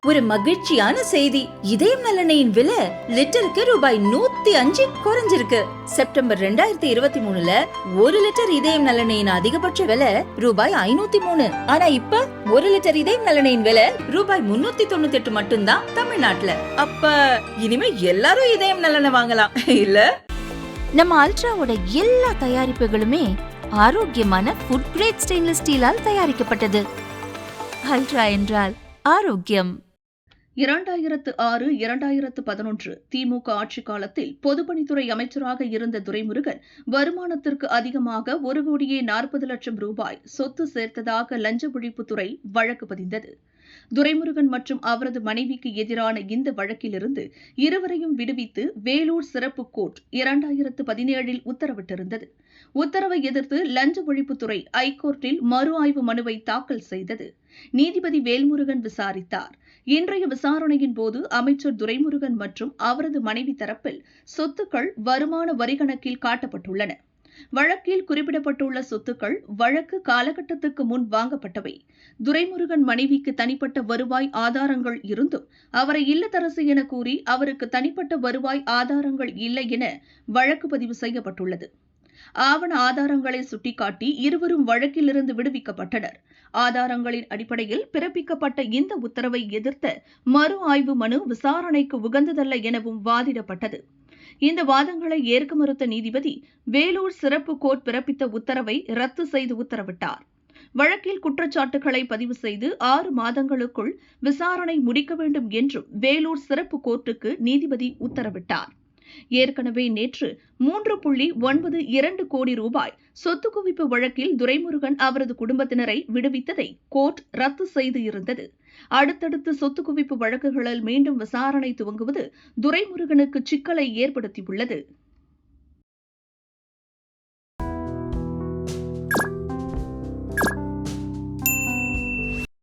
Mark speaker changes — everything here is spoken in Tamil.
Speaker 1: ஒரு மகிழ்ச்சியான செய்தி. இதயம் நல்லெண்ணெயின் விலை லிட்டருக்கு ரூபாய் 105 குறைஞ்சிருக்கு. செப்டம்பர் 2023ல 1 லிட்டர் இதயம் நல்லெண்ணெயின் அதிகபட்ச விலை ரூபாய் 503. ஆனா இப்ப 1 லிட்டர் இதயம் நல்லெண்ணெயின் விலை ரூபாய் 398 மட்டும்தான் தமிழ்நாட்டுல. அப்ப இனிமே எல்லாரும் இதயம் நல்லெண்ணெய் வாங்கலாம் இல்ல?
Speaker 2: நம்ம அல்ட்ராவோட எல்லா தயாரிப்புகளுமே ஆரோக்கியமான ஃபுட் கிரேட் ஸ்டெயின்லெஸ் ஸ்டீலால் தயாரிக்கப்பட்டது. அல்ட்ரா என்றால் ஆரோக்கியம்.
Speaker 3: 2006-2011 திமுக ஆட்சி காலத்தில் பொதுப்பணித்துறை அமைச்சராக இருந்த துரைமுருகன் வருமானத்திற்கு அதிகமாக 1,40,00,000 ரூபாய் சொத்து சேர்த்ததாக லஞ்ச ஒழிப்புத்துறை வழக்கு பதிந்தது. துரைமுருகன் மற்றும் அவரது மனைவிக்கு எதிரான இந்த வழக்கிலிருந்து இருவரையும் விடுவித்து வேலூர் சிறப்பு கோர்ட் 2017இல் உத்தரவிட்டிருந்தது. உத்தரவை எதிர்த்து லஞ்ச ஒழிப்புத்துறை ஐகோர்ட்டில் மறு ஆய்வு மனுவை தாக்கல் செய்தது. நீதிபதி வேல்முருகன் விசாரித்தார். இன்றைய விசாரணையின் போது அமைச்சர் துரைமுருகன் மற்றும் அவரது மனைவி தரப்பில் சொத்துக்கள் வருமான வரி கணக்கில் காட்டப்பட்டுள்ளன. வழக்கில் குறிப்பிடப்பட்டுள்ள சொத்துக்கள் வழக்கு காலகட்டத்துக்கு முன் வாங்கப்பட்டவை. துரைமுருகன் மனைவிக்கு தனிப்பட்ட வருவாய் ஆதாரங்கள் இருந்தும் அவரை இல்லத்தரசி என கூறி அவருக்கு தனிப்பட்ட வருவாய் ஆதாரங்கள் இல்லை என வழக்கு பதிவு செய்யப்பட்டுள்ளது. ஆவண ஆதாரங்களை சுட்டிக்காட்டி இருவரும் வழக்கிலிருந்து விடுவிக்கப்பட்டனர். ஆதாரங்களின் அடிப்படையில் பிறப்பிக்கப்பட்ட இந்த உத்தரவை எதிர்த்த மறு ஆய்வு மனு விசாரணைக்கு உகந்ததல்ல எனவும் வாதிடப்பட்டது. இந்த வாதங்களை ஏற்க மறுத்த நீதிபதி வேலூர் சிறப்பு கோர்ட் பிறப்பித்த உத்தரவை ரத்து செய்து உத்தரவிட்டார். வழக்கில் குற்றச்சாட்டுகளை பதிவு செய்து 6 மாதங்களுக்குள் விசாரணை முடிக்க வேண்டும் என்றும் வேலூர் சிறப்பு கோர்ட்டுக்கு நீதிபதி உத்தரவிட்டார். ஏற்கனவே நேற்று 3.92 கோடி ரூபாய் சொத்து குவிப்பு வழக்கில் துரைமுருகன் அவரது குடும்பத்தினரை விடுவித்ததை கோர்ட் ரத்து செய்து இருந்தது. அடுத்தடுத்து சொத்து குவிப்பு வழக்குகளில் மீண்டும் விசாரணை துவங்குவது துரைமுருகனுக்கு சிக்கலை ஏற்படுத்தியுள்ளது.